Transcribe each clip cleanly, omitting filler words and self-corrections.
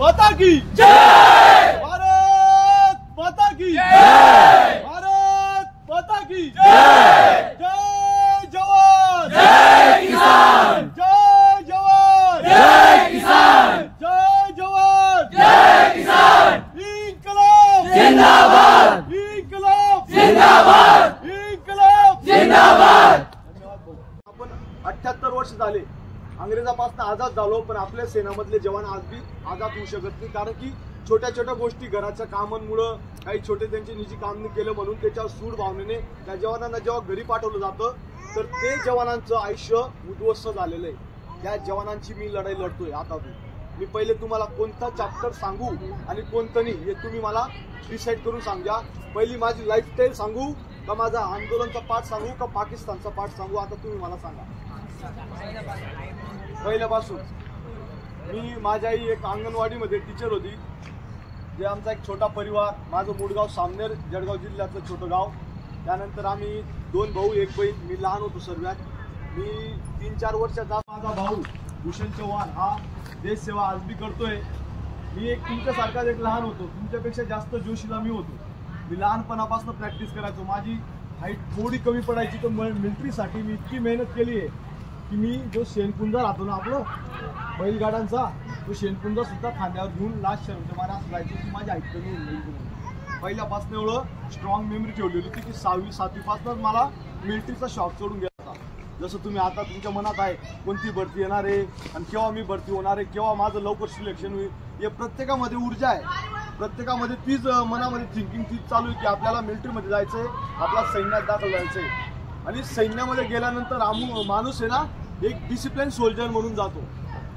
माता की जय, भारत माता की जय, भारत माता की जय, जय जवान जय किसान, जय जवान जय किसान, जय जवान जय किसान, इन्कलाब जिंदाबाद, इन्कलाब जिंदाबाद, इन्कलाब जिंदाबाद। आपण 78 वर्ष झाले अंग्रेजापासून आजाद झालो, पण आपल्या सेनामधले जवान आज बी आजाद होऊ शकत नाही, कारण की छोट्या छोट्या गोष्टी घराच्या कामांमुळे काही छोटे त्यांचे निजी काम केलं म्हणून त्याच्यावर सूड भावनेने त्या जवानांना जेव्हा घरी पाठवलं जातं तर ते जवानांचं आयुष्य उद्ध्वस्त झालेलं आहे। त्या जवानांची मी लढाई लढतोय। आता मी पहिले तुम्हाला कोणता चॅप्टर सांगू आणि कोणतं नाही हे तुम्ही मला डिसाईड करून सांगा। पहिली माझी लाईफस्टाईल सांगू का माझा आंदोलनचा पाठ सांगू का पाकिस्तानचा पाठ सांगू, आता तुम्ही मला सांगा। पहिल्यापासून मी माझ्या एक अंगणवाडीमध्ये टीचर होती, जे आमचा एक छोटा परिवार, माझं मूळगाव सामनेर जळगाव जिल्ह्यातलं छोटं गाव। त्यानंतर आम्ही 2 भाऊ 1 बहीण, मी लहान होतो सर्वात। मी 3-4 वर्षाचा माझा भाऊ भूषण चव्हाण हा देश सेवा आज बी करतोय। मी एक तुमच्यासारखाच एक लहान होतो, तुमच्यापेक्षा जास्त जोशीला मी होतो। मी लहानपणापासून प्रॅक्टिस करायचो। माझी हाईट थोडी कमी पडायची, तर मिलिटरीसाठी मी इतकी मेहनत केली आहे की मी जो शेणकुंजा राहतो ना आपलं बैलगाड्यांचा, तो शेणकुंजा सुद्धा खांद्यावर घेऊन लास्ट शर्मचे मला असं जायचं की माझी हाईट कमी होऊन जाईल। पहिल्यापासून एवढं स्ट्रॉंग मेमरी ठेवलेली होती की 6वी 7वी पासूनच मला मिलिटरीचा शॉक चढून गेला होता। जसं तुम्ही आता तुमच्या मनात आहे कोणती भरती येणार आहे आणि केव्हा मी भरती होणार आहे, केव्हा माझं लवकर सिलेक्शन होईल, हे प्रत्येकामध्ये ऊर्जा आहे, प्रत्येकामध्ये तीच मनामध्ये थिंकिंग तीच चालू आहे की आपल्याला मिलिटरीमध्ये जायचं आहे, आपला सैन्यात दाखल व्हायचं आहे। आणि सैन्यामध्ये गेल्यानंतर माणूस आहे ना एक डिसिप्लिन सोल्जर म्हणून जातो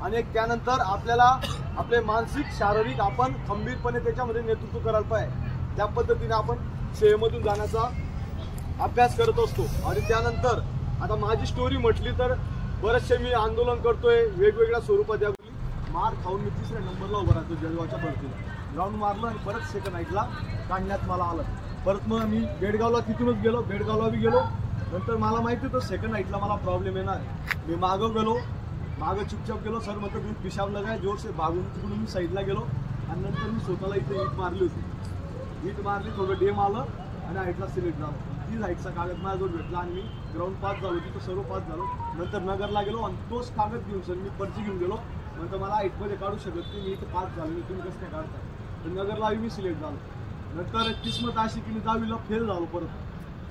आणि त्यानंतर आपल्याला आपले मानसिक शारीरिक आपण खंबीरपणे त्याच्यामध्ये नेतृत्व करायला पाहिजे। त्या पद्धतीने आपण सेवेमधून जाण्याचा अभ्यास करत असतो। आणि त्यानंतर आता माझी स्टोरी म्हटली तर बरेचसे मी आंदोलन करतोय वेगवेगळ्या स्वरूपात। मार खाऊन मी 3ऱ्या नंबरला उभा राहतो जळगावच्या भरतीला, ग्राउंड मारलं आणि परत सेकंड नाईटला काढण्यात मला आलं। परत मग मी बेडगावला तिथूनच गेलो, बेडगावला बी गेलो। नंतर मला माहिती होतं सेकंड नाईटला मला प्रॉब्लेम येणार, मी मागं गेलो, मागं चुपचाप गेलो। सर मतलब मी पिशाब लगाय जोर से भागून तिकडून मी साईडला गेलो आणि नंतर मी स्वतःला इथे ईट मारली होती। ईट मारली, थोडं डेम आलं आणि हाईटला सिलेक्ट झालो। 30 हाईटचा कागद माझ्याजवळ भेटला आणि मी ग्राउंड पास झालो, तिथं सर्व पास झालो। नंतर नगरला गेलो आणि तोच कागद घेऊन सर मी पर्ची घेऊन गेलो, नंतर मला हाईटमध्ये काढू शकत नाही, मी इथं पास झालो, तुम्ही कसं काय काढताय, तर नगरला मी सिलेक्ट झालो। नंतर किस्मत अशी की मी 10वीला फेल झालो, परत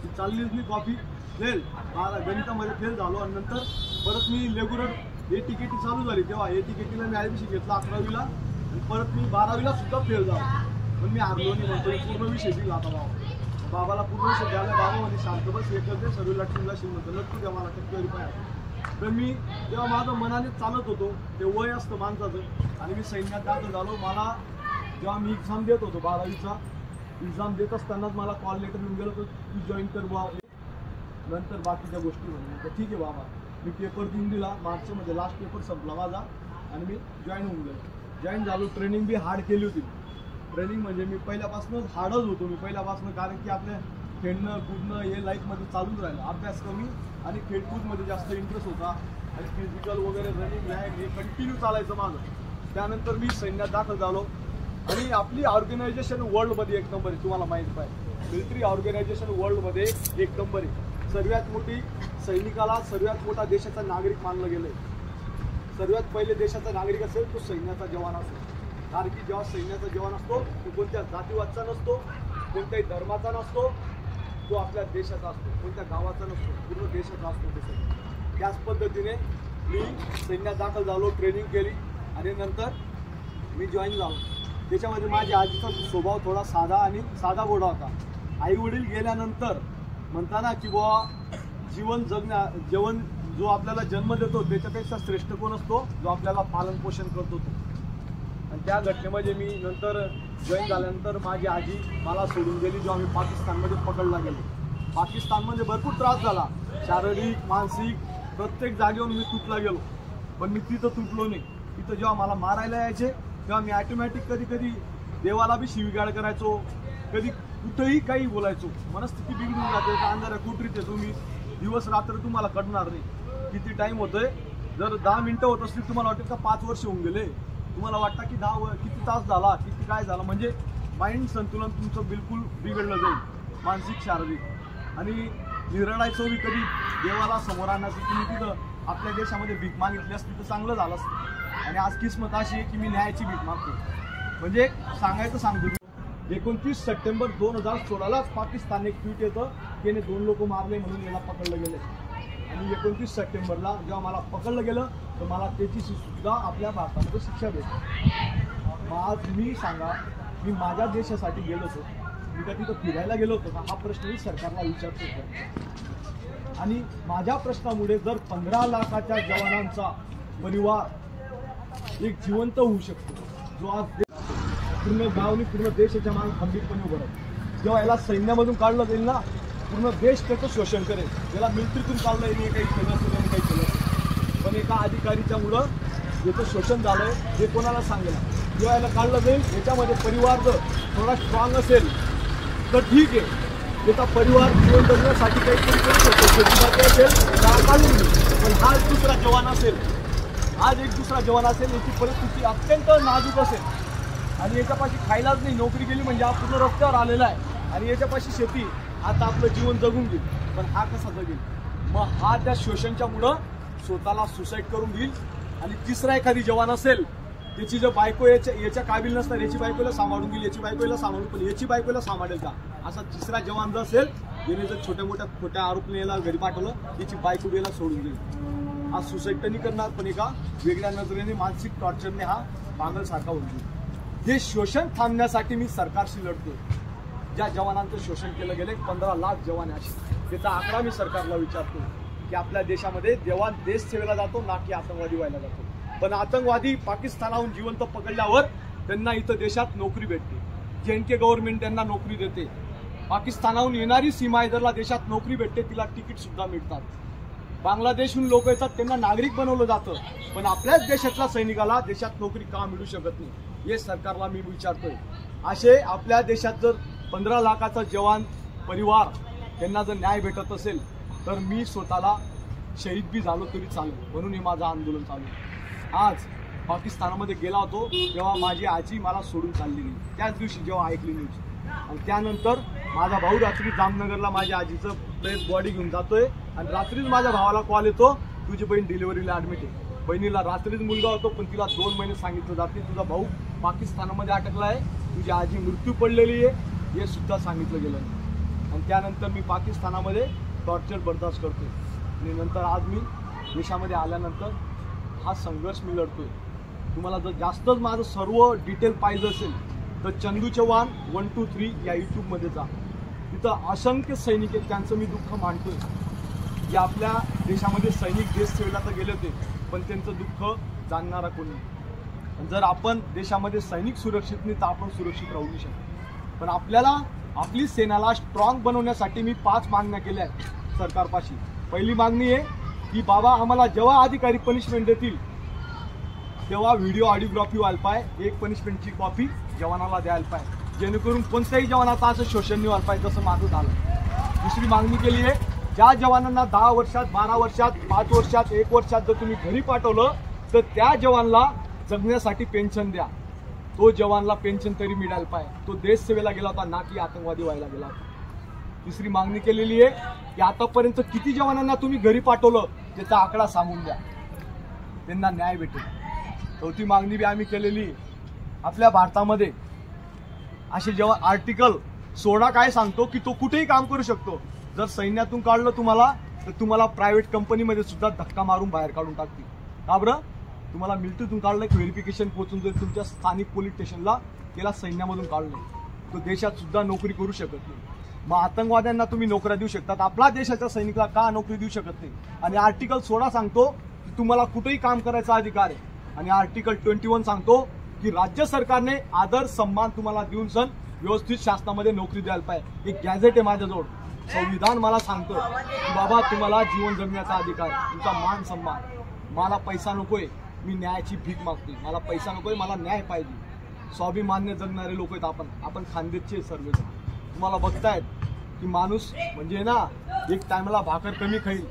ती चाललीच मी कॉफी फेल, गणितामध्ये फेल झालो। आणि नंतर परत मी रेग्युलर ATKT चालू झाली, तेव्हा ATKTला मी ॲडमिशन घेतलं 11वीला आणि परत मी 12वीला सुद्धा फेल झालो, पण मी हारलो नाही, म्हणतो पूर्ण विषय दिला आता बाबाला पूर्ण विषय द्यायला। बाबा म्हणजे शांत बस एकच दे, सर्व लटकून जाशील म्हणतो, नक्की द्या मला टक्केवारी पाहिजे। तर मी तेव्हा माझं मनाने चालत होतो, ते वय असतं माणसाचं, आणि मी सैन्यात दाखल झालो। मला जेव्हा मी एक्झाम देत होतो 12वीचा एक्झाम देत असतानाच मला कॉल लेटर येऊन गेलो तर तू जॉईन कर बा, नंतर बाकीच्या गोष्टी म्हणून ठीक आहे बाबा। मी पेपर देऊन दिला, मार्चमध्ये लास्ट पेपर संपला माझा आणि मी जॉईन होऊन गेलो। जॉईन झालो, ट्रेनिंग बी हार्ड केली होती। ट्रेनिंग म्हणजे मी पहिल्यापासूनच हार्डच होतो मी पहिल्यापासून, कारण की आपल्या खेळणं कूदणं हे लाईफमध्ये चालूच राहिलं, अभ्यास कमी आणि खेळकूदमध्ये जास्त इंटरेस्ट होता आणि फिजिकल वगैरे रनिंग हे कंटिन्यू चालायचं माझं। त्यानंतर मी सैन्यात दाखल झालो आणि आपली ऑर्गनायझेशन वर्ल्डमध्ये 1 नंबर आहे, तुम्हाला माहीत पाहिजे। मिलिटरी ऑर्गनायझेशन वर्ल्डमध्ये 1 नंबर आहे। सर्वात मोठी सैनिकाला सर्वात मोठा देशाचा नागरिक मानलं गेलं आहे। सर्वात पहिले देशाचा नागरिक असेल तो सैन्याचा जवान असेल, कारण की जेव्हा सैन्याचा जवान असतो तो कोणत्या जातीवादचा नसतो, कोणत्याही धर्माचा नसतो, तो आपल्या देशाचा असतो, कोणत्या गावाचा नसतो, पूर्ण देशाचा असतो तो सैन्य। त्याच पद्धतीने मी सैन्यात दाखल झालो, ट्रेनिंग केली आणि नंतर मी जॉईन झालो। त्याच्यामध्ये माझ्या आजीचा स्वभाव थोडा साधा गोडा होता। आई वडील गेल्यानंतर म्हणताना की बुवा जीवन जो आपल्याला जन्म देतो त्याच्यापेक्षा श्रेष्ठ कोण असतो, जो आपल्याला पालन पोषण करतो तो। आणि त्या घटनेमध्ये मी नंतर जॉईन झाल्यानंतर माझी आजी मला सोडून गेली, जेव्हा मी पाकिस्तानमध्ये पकडला गेलो। पाकिस्तानमध्ये भरपूर त्रास झाला, शारीरिक मानसिक प्रत्येक जागेवरून मी तुटला गेलो, पण मी तिथं तुटलो नाही। तिथं जेव्हा मला मारायला यायचे तेव्हा मी ऑटोमॅटिक कधी देवाला बी शिवीगाळ करायचो, कधी कुठेही काही बोलायचो। मनस्थिती बिघडून जाते, अंधाऱ्या कोठरीत आहे तुम्ही, दिवस रात्र तुम्हाला कळणार नाही किती टाइम होतोय। जर 10 मिनिटं होत असतील तुम्हाला वाटेल का 5 वर्ष होऊन गेले, तुम्हाला वाटतं की किती तास झाला, किती काय झालं, म्हणजे माइंड संतुलन तुमचं बिलकुल बिघडलं जाईल, मानसिक शारीरिक. आणि निरळाय चोवी कधी देवाला समोर आणण्याचं तुम्ही तिथं आपल्या देशामध्ये भीक मागितली असती तर चांगलं झालं असतं. आणि आज किस्मत अशी आहे की मी न्यायाची भीक मागतो. म्हणजे सांगायचं सांगतो, 29 सप्टेंबर 2016लाच पाकिस्तानने एक ट्विट येतं की याने 2 लोक मारले म्हणून याला पकडलं गेले. आणि 29 सप्टेंबरला जेव्हा मला पकडलं गेलं तर मला त्याची सुद्धा आपल्या भारतामध्ये शिक्षा भेटली. आज मी सांगा, मी माझ्या देशासाठी गेलो होतो, मी का तिथं फिरायला गेलो होतो का, हा प्रश्न मी सरकारला विचारतो. आणि माझ्या प्रश्नामुळे जर 15 लाखाच्या जवानांचा परिवार एक जिवंत होऊ शकतो, जो आज पूर्ण गावनी पूर्ण देशाच्या मागे खंबीरपणे उभं राहतो. जेव्हा याला सैन्यामधून काढलं जाईल ना, पूर्ण देश त्याचं शोषण करेल. याला मिलिटरीतून काढलं याने काही केलं असेल आणि काही केलं असेल, पण एका अधिकारीच्या मुळे याचं शोषण झालंय हे कोणाला सांगेल. जेव्हा याला काढलं जाईल, याच्यामध्ये परिवार जर थोडा स्ट्रॉंग असेल तर ठीक आहे, त्याचा परिवार जीवन जगण्यासाठी काहीतरी करू शकतो, शेतीसाठी असेल तर काढून घेईल. पण हा एक दुसरा जवान असेल, आज एक दुसरा जवान असेल, याची परिस्थिती अत्यंत नाजूक असेल आणि याच्यापाशी खायलाच नाही, नोकरी गेली म्हणजे हा पूर्ण रस्त्यावर आलेला आहे आणि याच्यापाशी शेती, आता आपलं जीवन जगून घेईल. पण हा कसा जगेल? मग हा त्या शोषणच्या मुळे स्वतःला सुसाईड करून घेईल. आणि तिसरा एखादी जवान असेल, त्याची जर बायको याच्या काबिल नसणार, याची बायकोला सांभाळून घेईल, याची बायकोला सांभाळून, पण याची बायकोला सांभाळेल का? असा तिसरा जवान जर असेल, याने जर छोट्या मोठ्या खोट्या आरोपने याला घरी पाठवलं, याची बायको याला सोडून घेईल. हा सुसाईड तर नाही करणार, पण एका वेगळ्या नजरेने मानसिक टॉर्चरने हा पागलसारखा होऊन जाईल. हे शोषण थांबण्यासाठी मी सरकारशी लढतो. ज्या जवानांचं शोषण केलं गेले 15 लाख जवान असे, त्याचा आकडा मी सरकारला विचारतो की आपल्या देशामध्ये जवान देश सेवेला जातो ना की आतंकवादी व्हायला जातो. पण आतंकवादी पाकिस्तानाहून जिवंत पकडल्यावर त्यांना इथं देशात नोकरी भेटते, JNK गव्हर्नमेंट त्यांना नोकरी देते. पाकिस्तानाहून येणारी सीमा हैदरला देशात नोकरी भेटते, तिला तिकीट सुद्धा मिळतात. बांगलादेशहून लोक येतात, त्यांना नागरिक बनवलं जातं. पण आपल्याच देशातल्या सैनिकाला देशात नोकरी का मिळू शकत नाही, हे सरकारला मी विचारतोय. असे आपल्या देशात जर 15 लाखाचा जवान परिवार त्यांना जर न्याय भेटत असेल तर मी स्वतःला शहीद बी झालो तरी चालेल, म्हणून हे माझं आंदोलन चालू आहे. आज पाकिस्तानामध्ये गेला होतो तेव्हा माझी आजी मला सोडून चालली गेली, त्याच दिवशी जेव्हा ऐकली न्यूज. आणि त्यानंतर माझा भाऊ रात्री जामनगरला माझ्या आजीचं डेड बॉडी घेऊन जातोय आणि रात्रीच माझ्या भावाला कॉल येतो, तुझी बहीण डिलिव्हरीला ॲडमिट आहे. बहिणीला रात्रीच मुलगा होतो, पण तिला 2 महिने सांगितलं जाते तुझा भाऊ पाकिस्तानामध्ये अटकला आहे, तुझी आजी मृत्यू पडलेली आहे, हे सुद्धा सांगितलं गेलं. आणि त्यानंतर मी पाकिस्तानामध्ये टॉर्चर बर्दाश्त करतोय. आणि नंतर आज मी देशामध्ये आल्यानंतर हा संघर्ष मी लढतोय. तुम्हाला जर जास्तच माझं सर्व डिटेल पाहिजे असेल तर चंदू चव्हाण 123 या यूट्यूबमध्ये जा. तिथं असंख्य सैनिक आहेत, त्यांचं मी दुःख मांडतोय की आपल्या देशामध्ये सैनिक देश सेवेला तर गेले होते, पण त्यांचं दुःख जाणणारा कोणी. जर आपण देशामध्ये सैनिक सुरक्षित नाही तर आपण सुरक्षित राहू नाही शकतो. पण आपल्याला आपली सेनाला स्ट्रॉंग बनवण्यासाठी मी 5 मागण्या केल्या आहेत सरकारपाशी. पहिली मागणी आहे की बाबा आम्हाला जेव्हा अधिकारी पनिशमेंट देतील तेव्हा व्हिडिओ ऑडिओग्राफी व्हायला पाहिजे, एक पनिशमेंटची कॉपी जवानाला द्यायला पाहिजे, जेणेकरून कोणत्याही जवानाचा असं शोषण नाही व्हायला पाहिजे जसं माझं झालं. दुसरी मागणी केली आहे, ज्या जवानांना 10 वर्षात 12 वर्षात 5 वर्षात 1 वर्षात जर तुम्ही घरी पाठवलं तर त्या जवानला जगण्यासाठी पेन्शन द्या. तो जवानला पेन्शन तरी मिळायला पाहिजे, तो देश सेवेला गेला होता ना की आतंकवादी व्हायला गेला होता. तिसरी मागणी केलेली आहे की आतापर्यंत किती जवानांना तुम्ही घरी पाठवलं त्याचा आकडा सांगून द्या, त्यांना न्याय भेटेल. चौथी मागणी बी आम्ही केलेली. आपल्या भारतामध्ये असे जेव्हा आर्टिकल 16 काय सांगतो की तो कुठेही काम करू शकतो. जर सैन्यातून काढलं तुम्हाला तर तुम्हाला प्रायव्हेट कंपनीमध्ये सुद्धा धक्का मारून बाहेर काढून टाकतील. का बरं? तुम्हाला मिलिटरीतून काढलं की व्हेरिफिकेशन पोहोचून जाईल तुमच्या स्थानिक पोलीस स्टेशनला, त्याला सैन्यामधून काढलं तो देशात सुद्धा नोकरी करू शकत नाही. मग आतंकवाद्यांना तुम्ही नोकऱ्या देऊ शकतात, आपल्या देशाच्या सैनिकाला का नोकरी देऊ शकत नाही? आणि आर्टिकल 16 सांगतो की तुम्हाला कुठेही काम करायचा अधिकार आहे. आणि आर्टिकल 21 सांगतो की राज्य सरकारने आदर सन्मान तुम्हाला देऊन सण व्यवस्थित शासनामध्ये नोकरी द्यायला पाहिजे. एक गॅझेट आहे माझ्याजवळ, संविधान मला सांगतो की बाबा तुम्हाला जीवन जगण्याचा अधिकार, तुमचा मान सन्मान. मला पैसा नकोय, मी न्यायाची भीक मागतोय. मला पैसा नकोय, मला न्याय पाहिजे. स्वाभिमान्य जगणारे लोक आहेत आपण खानदेशचे सर्वजण. तुम्हाला बघतायत की माणूस म्हणजे ना एक टायमाला भाकर कमी खाईल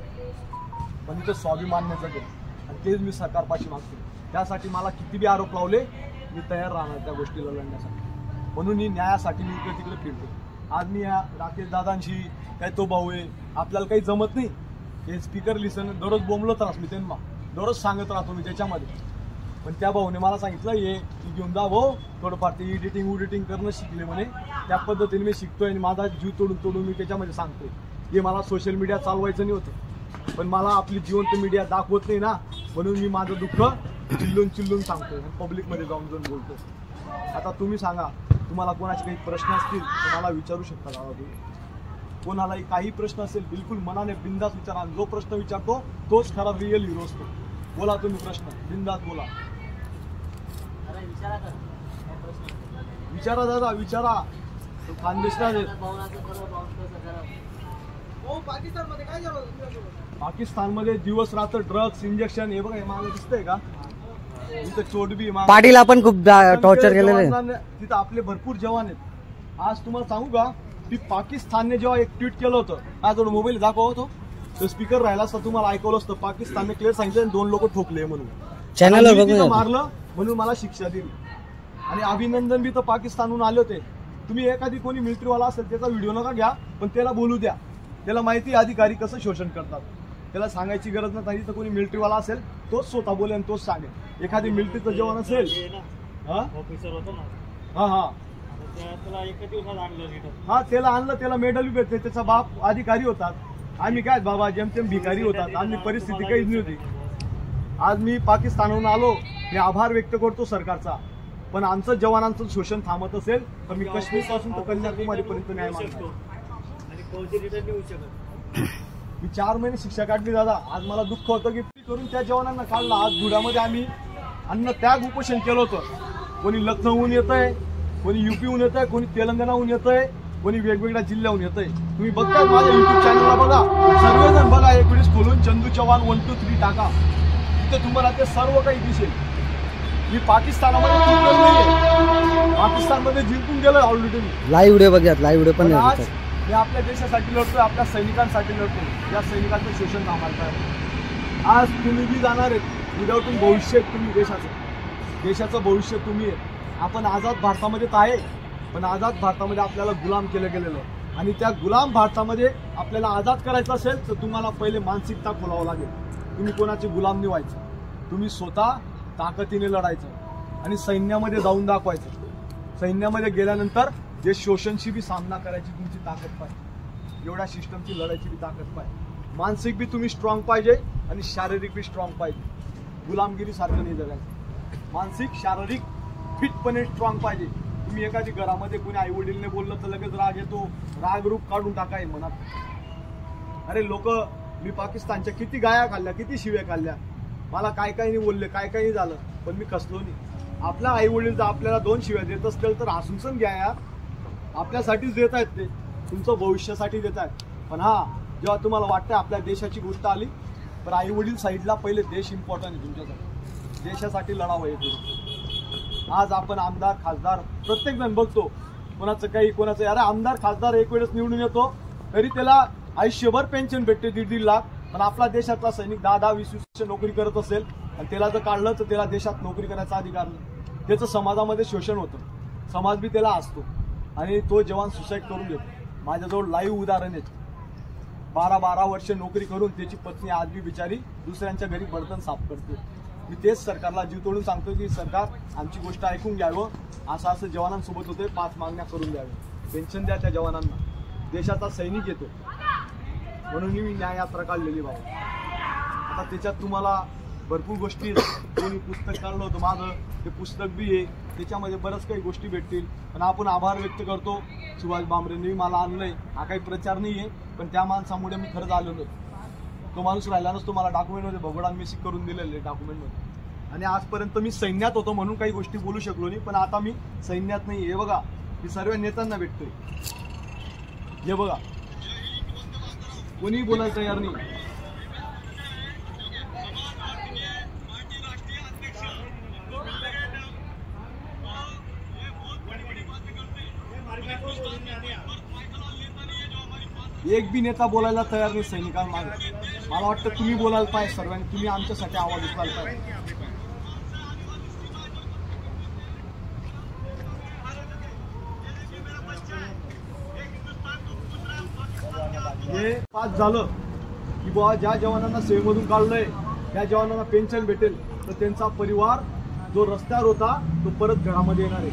पण इथं स्वाभिमान्य जगेल. आणि तेच मी सरकारपाशी मागतो. त्यासाठी मला किती बी आरोप लावले मी तयार राहणार त्या गोष्टीला लढण्यासाठी. म्हणून मी न्यायासाठी मी इकडे तिकडे फिरतो. आज मी या राकेश दादांशी काय तो भाऊ आहे आपल्याला काही जमत नाही हे स्पीकर लिसन दररोज बोंबलो त्रास मी त्यांना दररोज सांगत राहतो मी त्याच्यामध्ये. पण त्या भाऊने मला सांगितलं हे घेऊन जा भाऊ थोडंफार ते एडिटिंग करणं शिकले म्हणे त्या पद्धतीने मी शिकतोय आणि माझा जीव तोडून मी त्याच्यामध्ये सांगतोय. हे मला सोशल मीडिया चालवायचं नाही होतं पण मला आपली जिवंत मीडिया दाखवत नाही ना म्हणून मी माझं दुःख चिल्लून सांगतोय पब्लिकमध्ये जाऊन बोलतो. आता तुम्ही सांगा तुम्हाला कोणाचे काही प्रश्न असतील तर मला विचारू शकता का तुम्ही. कोणालाही काही प्रश्न असेल बिलकुल मनाने बिंदास विचारा. जो प्रश्न विचारतो तोच खरा रिअल हिरो असतो. बोला तुम्ही प्रश्न बिंदास बोला. विचारा दादा विचारा. खानदेशराज पाकिस्तानमध्ये दिवस रात्र ड्रग्स इंजेक्शन हे बघा हे मला दिसतंय का तिथं चोटबी पाटील आपण खूप टॉर्चर केलेलं तिथं आपले भरपूर जवान आहेत. आज तुम्हाला सांगू का की पाकिस्तानने जेव्हा एक ट्विट केलं होतं माझ्याकडे मोबाईल दाखवतो तो स्पीकर राहिला असता तुम्हाला ऐकवलं असतं. पाकिस्तानने क्लिअर सांगितलं 2 लोक ठोकले म्हणून चॅनलवर मारलं म्हणून मला शिक्षा दिली. आणि अभिनंदन बी तर पाकिस्तानहून आले होते. तुम्ही एखादी कोणी मिलिटरीवाला असेल त्याचा व्हिडिओ नका घ्या पण त्याला बोलू द्या. त्याला माहिती अधिकारी कसं शोषण करतात. त्याला सांगायची गरज नाही. तर कोणी मिलिटरीवाला असेल तोच स्वतः बोलेल आणि तोच सांगेल. एखादी मिलिटरीचं जवान असेल त्याला आणलं त्याला मेडल बी भेटते. त्याचा बाप अधिकारी होतात. आम्ही काय बाबा जेमतेम भिकारी होतात. आम्ही परिस्थिती काहीच नाही होती. आज मी पाकिस्तानहून आलो मी आभार व्यक्त करतो सरकारचा. पण आमचं जवानांचं शोषण थांबत असेल तर मी काश्मीर पासून तर कन्याकुमारी पर्यंत न्याय मागतो. मी 4 महिने शिक्षा काढली दादा. आज मला दुःख होतं की करून त्या जवानांना काढला. आज धुळ्यामध्ये आम्ही अन्न त्याग उपोषण केलं होतं. कोणी लखनौहून येतंय कोणी युपीहून येतंय कोणी तेलंगणाहून येतंय कोणी वेगवेगळ्या जिल्ह्याहून येतंय. तुम्ही बघताय माझ्या युट्यूब चॅनलला बघा सर्वजण बघा एक वेळेस खोलून चंदू चव्हाण 1 2 3 टाका तिथे तुम्हाला ते सर्व काही दिसेल. मी पाकिस्तानामध्ये जिंकलो नाहीये. पाकिस्तानमध्ये जिंकून गेलोय ऑलरेडी. लाईव्ह व्हिडिओ बघा लाईव्ह व्हिडिओ पण आज मी आपल्या देशासाठी लढतोय आपल्या सैनिकांसाठी लढतोय. या सैनिकांचं शोषण थांबायचं आहे. आज तुम्ही बी जाणार आहेत उद्यातून भविष्य तुम्ही देशाचं भविष्य तुम्ही आहे. आपण आझाद भारतामध्ये तर आहे पण आझाद भारतामध्ये आपल्याला गुलाम केलं गेलेलं आहे. आणि त्या गुलाम भारतामध्ये आपल्याला आझाद करायचं असेल तर तुम्हाला पहिले मानसिकता खोलावं लागेल. तुम्ही कोणाचे गुलाम नाही व्हायचं. तुम्ही स्वतः ताकदीने लढायचं आणि सैन्यामध्ये जाऊन दाखवायचं. सैन्यामध्ये गेल्यानंतर जे शोषणशी बी सामना करायची तुमची ताकद पाहिजे. एवढ्या सिस्टमची लढायची बी ताकद पाहिजे. मानसिक बी तुम्ही स्ट्रॉंग पाहिजे आणि शारीरिक बी स्ट्रॉंग पाहिजे. गुलामगिरी सारखं नाही जगायचं. मानसिक शारीरिक फिटपणे स्ट्रॉंग पाहिजे. तुम्ही एखादी घरामध्ये कोणी आई वडीलने बोललं तर लगेच राग येतो. राग रूप काढून टाकाय मनात. अरे लोक मी पाकिस्तानच्या किती गाया खाल्ल्या किती शिव्या खाल्ल्या. मला काय नाही बोलले काय नाही झालं पण मी कसलो नाही. आपल्या आई वडील जर आपल्याला 2 शिव्या देत असतील तर हसून घ्या यार. आपल्यासाठीच देत आहेत ते तुमचं भविष्यासाठी देत आहेत. पण जेव्हा तुम्हाला वाटतं आपल्या देशाची गोष्ट आली तर आई वडील साईडला पहिले देश इम्पॉर्टंट आहे तुमच्यासाठी. देशासाठी लढावं हे. आज आपण आमदार खासदार प्रत्येक जण बघतो कोणाचं काही अरे आमदार खासदार एक वेळेस निवडून येतो तरी त्याला आयुष्यभर पेन्शन भेटते 1.5 लाख. पण आपला देशातला सैनिक 10-20 वर्ष नोकरी करत असेल आणि त्याला जर काढलं तर त्याला देशात नोकरी करायचा अधिकार नाही. त्याचं समाजामध्ये शोषण होतं. समाज बी त्याला असतो आणि तो जवान सुसाईड करून देतो. माझ्याजवळ लाईव्ह उदाहरण आहे. 12 वर्ष नोकरी करून त्याची पत्नी आज बी बिचारी दुसऱ्यांच्या घरी बर्तन साफ करते. मी तेच सरकारला जीव तोडून सांगतो की सरकार आमची गोष्ट ऐकून घ्यावं. असं जवानांसोबत होतंय 5 मागण्या करून द्याव्या. पेन्शन द्या त्या जवानांना. देशाचा सैनिक येतो म्हणून मी न्याय यात्रा काढलेली बाबा. आता त्याच्यात तुम्हाला भरपूर गोष्टी कोणी पुस्तक काढलं होतं माझं ते पुस्तक बी आहे. त्याच्यामध्ये बऱ्याच काही गोष्टी भेटतील. पण आपण आभार व्यक्त करतो सुभाष भामरेंनी मला आणलंय. हा काही प्रचार नाही आहे पण त्या माणसामुळे मी खरंच आलेलो. तो माणूस राहिला नसतो. मला डॉक्युमेंटमध्ये भगोडान मिसिक करून दिलेले डॉक्युमेंटमध्ये. आणि आजपर्यंत मी सैन्यात होतो म्हणून काही गोष्टी बोलू शकलो नाही. पण आता मी सैन्यात नाही. हे बघा मी सर्व नेत्यांना भेटतोय. हे बघा कोणी बोलायला तयार नाही. एक बी नेता बोलायला तयार नाही सैनिकांमागे. मला वाटतं तुम्ही बोलायला पाहिजे सर्वांनी. तुम्ही आमच्यासाठी आवाज उचलायला पाहिजे. हे पास झालं की बुवा ज्या जवानांना सेवेमधून काढलंय त्या जवानांना पेन्शन भेटेल, तर त्यांचा परिवार जो रस्त्यावर होता तो परत घरामध्ये येणार आहे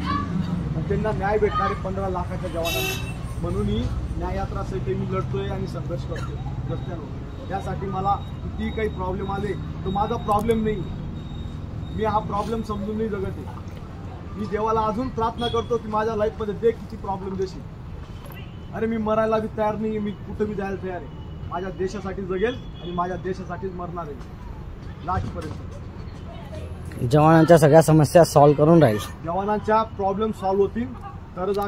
आणि त्यांना न्याय भेटणार आहे 15 लाखाच्या जवानांना. म्हणून ही न्याययात्रासाठी मी लढतोय आणि संघर्ष करतोय रस्त्यावर. त्यासाठी मला किती काही प्रॉब्लेम आले तो माझा प्रॉब्लेम नाही, मी हा प्रॉब्लेम समजून नाही जगत आहे. मी देवाला अजून प्रार्थना करतो की माझ्या लाईफमध्ये दे किती प्रॉब्लेम देशील. अरे मी मरायला बी तयार नाही, मी कुठं बी जायला तयार आहे. माझ्या देशासाठी जगेल आणि माझ्या देशासाठीच मरणार आहे लास्टपर्यंत. जवानांच्या सगळ्या समस्या सॉल्व्ह करून राहील. जवानांच्या प्रॉब्लेम सॉल्व्ह होतील तरच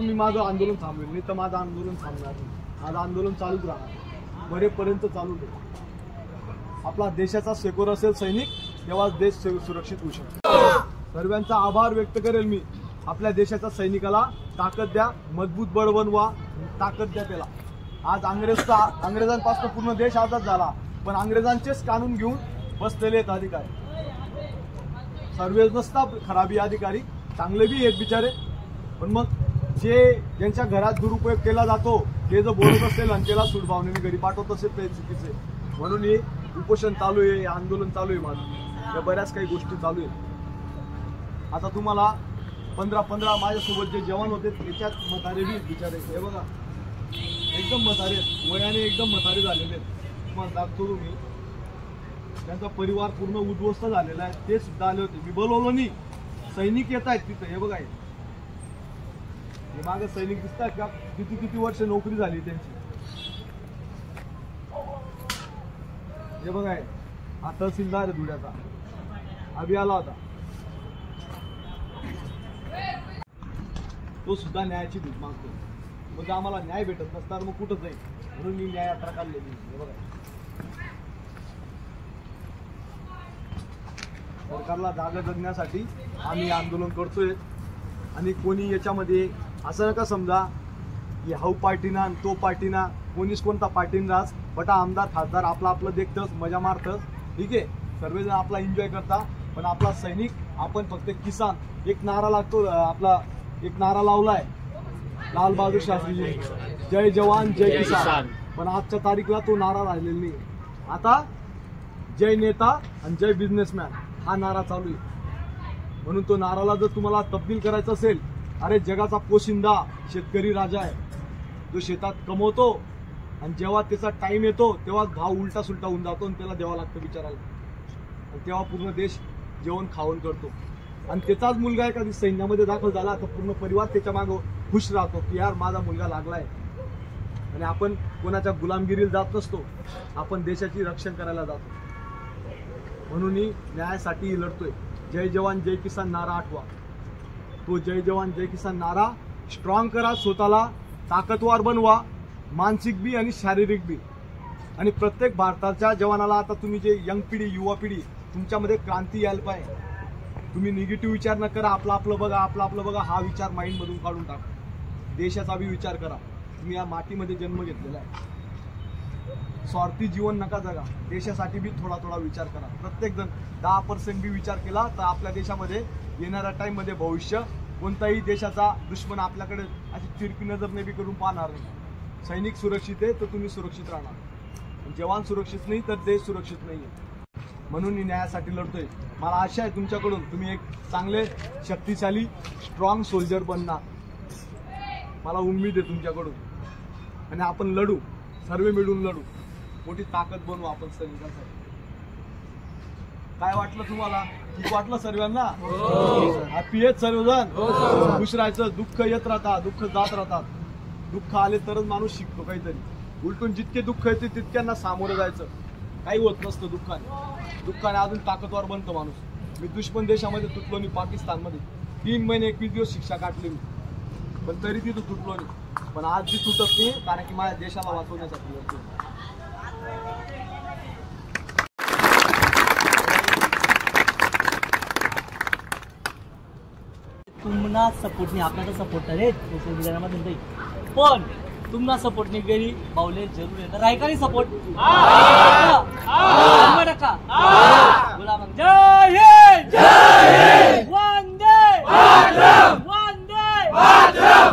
मी माझं आंदोलन थांबवेल, नाही तर माझं आंदोलन थांबणार नाही. माझं आंदोलन चालूच राहणार, मरेपर्यंत चालू राहील. आपला देशाचा सेक्युर असेल सैनिक तेव्हाच देश सुरक्षित होऊ शकतो. सर्वांचा आभार व्यक्त करेल मी. आपल्या देशाच्या सैनिकाला ताकद द्या, मजबूत बळ बनवा, ताकद द्या त्याला. आज अंग्रेजांपासून पूर्ण देश आजाद झाला, पण अंग्रेजांचेच कानून घेऊन बसलेले आहेत अधिकारी. सर्वे नसता खराबी अधिकारी, चांगले बी आहेत बिचारे, पण मग ज्यांच्या घरात दुरुपयोग केला जातो ते जर बोलत असेल आणि त्याला सूडभावनेने घरी पाठवत असेल ते चुकीचे. म्हणून हे उपोषण चालू आहे, आंदोलन चालू आहे माझं, या बऱ्याच काही गोष्टी चालू आहेत. आता तुम्हाला 15 माझ्यासोबत जे जवान होते त्याच्यात म्हातारे बी बिचारे, हे बघा एकदम म्हातारे, वयाने एकदम म्हातारे झालेले आहेत. तुम्हाला दाखवतो मी, त्यांचा परिवार पूर्ण उद्ध्वस्त झालेला आहे. ते सुद्धा आले होते, मी बोलवलं नाही. सैनिक येत आहेत तिथं, हे बघा हे मागे सैनिक दिसतात का, किती वर्ष नोकरी झाली त्यांची. हे बघा हा तहसीलदार आहे धुळ्याचा, अभि आला होता, तो सुद्धा न्यायाची भीक मागतो. मग आम्हाला न्याय भेटत नसणार मग कुठं जाईल, म्हणून मी न्याय यात्रा काढलेली. हे बघा सरकारला जागा जगण्यासाठी आम्ही आंदोलन करतोय. आणि कोणी याच्यामध्ये असं नका समजा की हाऊ पार्टीना आणि तो पार्टीना, कोणीच कोणता पार्टीन राज बटा आमदार खासदार आपलं आपलं देखतंच, मजा मारतंच, ठीक आहे, सर्वजण आपला एन्जॉय करता. पण आपला सैनिक, आपण फक्त किसान, एक नारा लागतो आपला, एक नारा लावलाय लाल बहादूर शास्त्रीजी, जय जवान जय किसान. पण आजच्या तारीखला तो नारा राहिलेला नाही. आता जय नेता आणि जय बिझनेसमॅन हा नारा चालू आहे. म्हणून तो नाराला जर तुम्हाला तब्दील करायचं असेल, अरे जगाचा पोशिंदा शेतकरी राजा आहे, जो शेतात कमवतो आणि जेव्हा त्याचा टाइम येतो तेव्हा भाव उलटा सुलटा होऊन जातो आणि त्याला द्यावा लागतं बिचारायला, आणि तेव्हा पूर्ण देश जेवण खावण करतो. आणि त्याचाच मुलगा एखादी सैन्यामध्ये दाखल झाला तर पूर्ण परिवार त्याच्या मागं खुश राहतो की यार माझा मुलगा लागलाय. आणि आपण कोणाच्या गुलामगिरीला जात नसतो, आपण देशाची रक्षण करायला जातो. म्हणून मी न्यायासाठी लढतोय. जय जवान जय किसान नारा आठवा. तो जय जवान जय किसान नारा स्ट्रॉंग करा, स्वतःला ताकदवार बनवा, मानसिक बी आणि शारीरिक बी. आणि प्रत्येक भारताच्या जवानाला, आता तुम्ही जे यंग पिढी, युवा पिढी, तुमच्यामध्ये क्रांती यायला पाहिजे. तुम्ही निगेटिव्ह विचार न करा, आपलं आपलं बघा, आपलं आपलं बघा, हा विचार माइंडमधून काढून टाका. देशाचा बी विचार करा. तुम्ही या मातीमध्ये जन्म घेतलेला आहे. स्वार्थी जीवन नका जगा, देशासाठी बी थोडा थोडा विचार करा. प्रत्येक जण 10% बी विचार केला तर आपल्या देशामध्ये येणाऱ्या टाइम मध्ये भविष्य कोणताही देशाचा दुश्मन आपल्याकडे अशी तिरपी नजर बी करून पाहणार नाही. सैनिक सुरक्षित आहे तर तुम्ही सुरक्षित राहणार, जवान सुरक्षित नाही तर देश सुरक्षित नाही. म्हणून मी न्यायासाठी लढतोय. मला आशा आहे तुमच्याकडून तुम्ही एक चांगले शक्तिशाली स्ट्रॉंग सोल्जर बनणार. मला उम्मीद आहे तुमच्याकडून. आणि आपण लढू, सर्व मिळून लढू, मोठी ताकद बनवू आपण सैनिकांसाठी. काय वाटलं तुम्हाला? ठीक वाटलं सर्वांना? हॅपी आहेत सर्वजण? खुश राहायचं. दुःख येत राहतात, दुःख जात राहतात. दुःख आले तरच माणूस शिकतो काहीतरी. उलटून जितके दुःख येते तितक्यांना सामोरं जायचं. काही होत नसतं दुःखाने. दुःखाने अजून ताकदवार बनतो माणूस. मी दुश्मन देशामध्ये तुटलो नाही, पाकिस्तानमध्ये 3 महिने 21 दिवस शिक्षा काढली मी, पण तरी तिथं तुटलो नाही. पण आज ती तुटत नाही, कारण की माझ्या देशाला वाचवण्यासाठी लढतो. तुम्हाला सपोर्ट नाही, आपल्याला सपोर्ट आहे सोशल मीडियामध्ये नाही, पण तुम्हाला सपोर्ट नाही करी बावले जरूर येणार. रायकानी सपोर्ट बोला मग. जय हिंद, वंदे वंदे,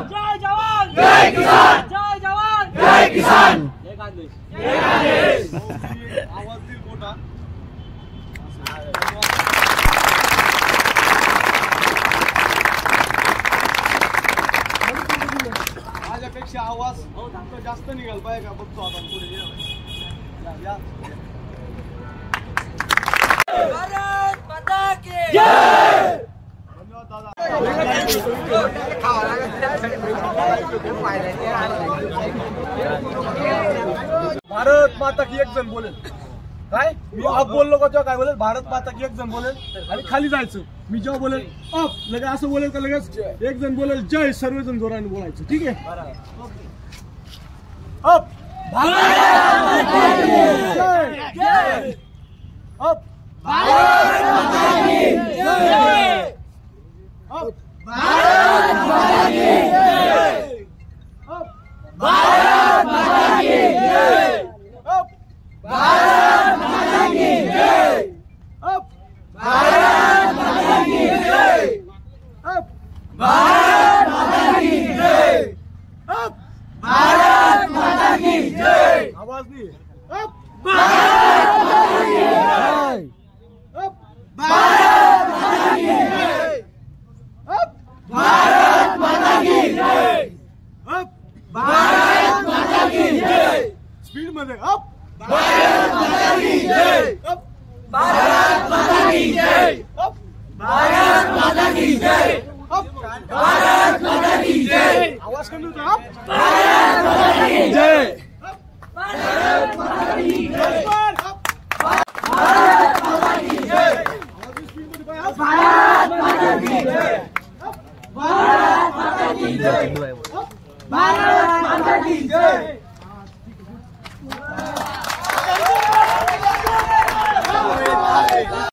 जय जवान जय किसान, जय जवान जय किसान, जय गांधी. आवाज तो जास्त निघाल पाहिजे का बघतो आपण पुढे या भारत माता की धन्यवाद दादा भारत माता की एक जण बोलेल काय मी अप बोललो का तेव्हा काय बोलेल भारत माता की एक जण बोलेल आणि खाली जायचं मी जेव्हा बोलेल अप लगेच असं बोलेल का लगेच एक जण बोलेल जय सर्वजण जोराने बोलायचं ठीक आहे अप जय अप आवाज नहीं अप भारत माता की जय अप भारत माता की जय अप भारत माता की जय अप भारत माता की जय स्पीड मध्ये अप भारत माता की जय अप भारत माता की जय अप भारत माता की जय अप भारत माता की जय आवाज कमी होता अप भारत माता की जय भारत माता की जय भारत माता की जय भारत माता की जय भारत माता की जय भारत माता की जय